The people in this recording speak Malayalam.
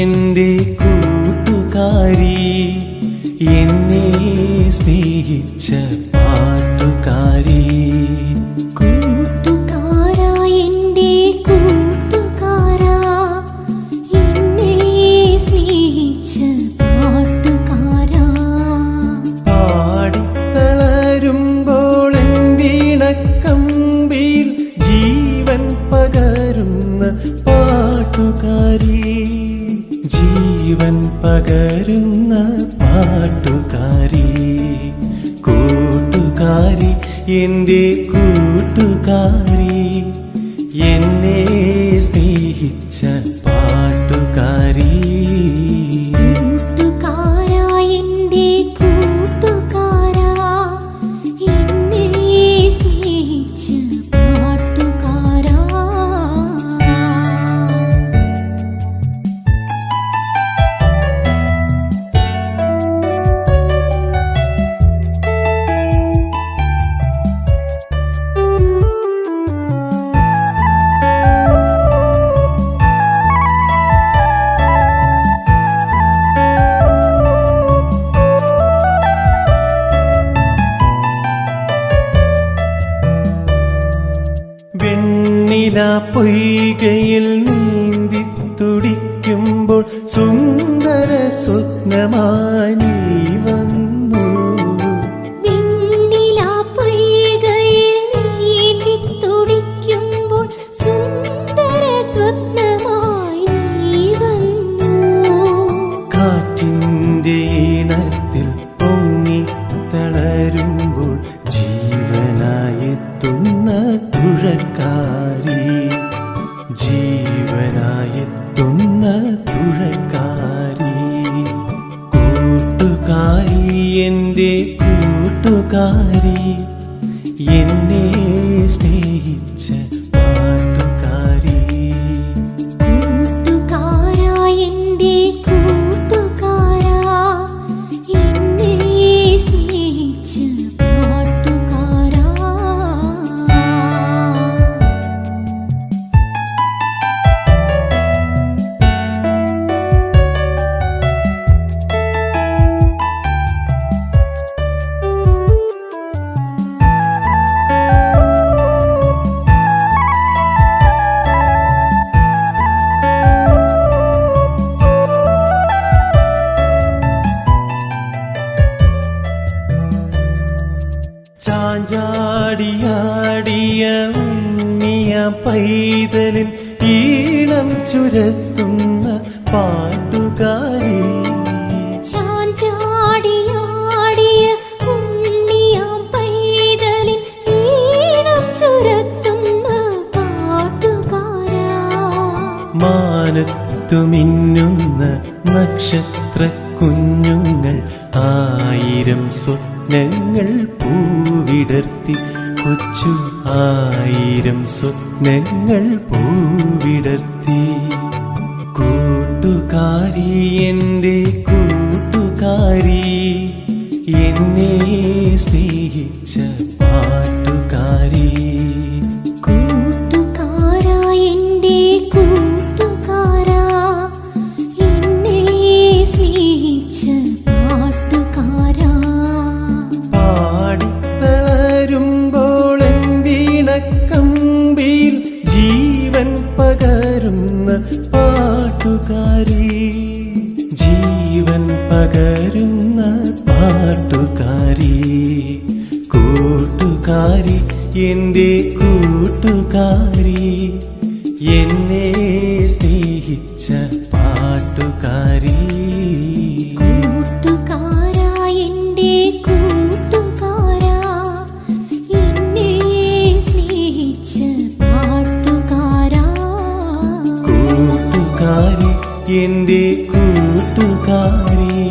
എൻ്റെ കൂട്ടുകാരി, എന്നെ സ്നേഹിച്ച പാട്ടുകാരി. കൂട്ടുകാരാ എൻ്റെ കൂട്ടുകാരാ, എന്നെ സ്നേഹിച്ച പാട്ടുകാരാ. പാടിത്തളരുമ്പോൾ എൻ വീണക്കമ്പിൽ ജീവൻ പകരുന്ന പാട്ടുകാരി, ജീവൻ പകരുന്ന പാട്ടുകാരി. കൂട്ടുകാരി, എൻ്റെ കൂട്ടുകാരി, എന്നെ സ്നേഹിച്ച പാട്ടുകാരി. കൂട്ടുകാരാ എൻ്റെ കൂട്ടുകാരാ, എന്നെ സ്നേഹിച്ച പാട്ടുകാരാ. വെണ്ണില പൊയ്കയിൽ നീന്തി തുടിക്കുമ്പോൾ സുന്ദര സ്വപ്നമായി നീ വന്നു. വെണ്ണില പൊയ്കയിൽ നീന്തി തുടിക്കുമ്പോൾ സുന്ദര സ്വപ്നമായി നീ വന്നു. കാറ്റിൻ്റെ ഈണത്തിൽ പൊങ്ങി തളരുമ്പോൾ ജീവനായെത്തുന്ന തുഴക്കാരി, ജീവനായെത്തുന്ന തുഴക്കാരി. കൂട്ടുകാരി, എൻ്റെ കൂട്ടുകാരി, എന്നെ സ്നേഹിച്ച പാട്ടുകാരി. കൂട്ടുകാരാ എൻ്റെ കൂട്ടുകാരാ, എന്നെ സ്നേഹിച്ച പാട്ടുകാരാ. ചാഞ്ചാടിയാടിയ ഉണ്ണിയ പൈതലിൻ ഈണം ചുരത്തുന്ന പാട്ടുകാരി. ചാഞ്ചാടിയാടിയ ഉണ്ണിയാം പൈതലിൻ ഈണം ചുരത്തുന്ന പാട്ടുകാരാ. മാനത്തു മിന്നുന്ന നക്ഷത്ര കുഞ്ഞുങ്ങൾ ആയിരം സ്വപ്നങ്ങൾ പൂവിടർത്തി, കൊച്ചു ആയിരം സ്വപ്നങ്ങൾ പൂവിടർത്തി. കൂട്ടുകാരി, എൻ്റെ കൂട്ടുകാരി, എന്നെ സ്നേഹിച്ച പാട്ടുകാരി. കൂട്ടുകാരാ എൻ്റെ കൂട്ടുകാരാ, എന്നെ സ്നേഹിച്ച പാട്ടുകാരാ. പാടിത്തളരുമ്പോൾ എൻ വീണക്കമ്പിൽ ജീവൻ പകരുന്ന പാട്ടുകാരി, ജീവൻ പകരുന്ന പാട്ടുകാരി. കൂട്ടുകാരി, എൻ്റെ കൂട്ടുകാരി, എന്നെ സ്നേഹിച്ച പാട്ടുകാരി. കൂട്ടുകാരാ എൻ്റെ കൂട്ടുകാരാ, എന്നെ സ്നേഹിച്ച പാട്ടുകാരാ. കൂട്ടുകാരി, എൻ്റെ കൂട്ടുകാരി,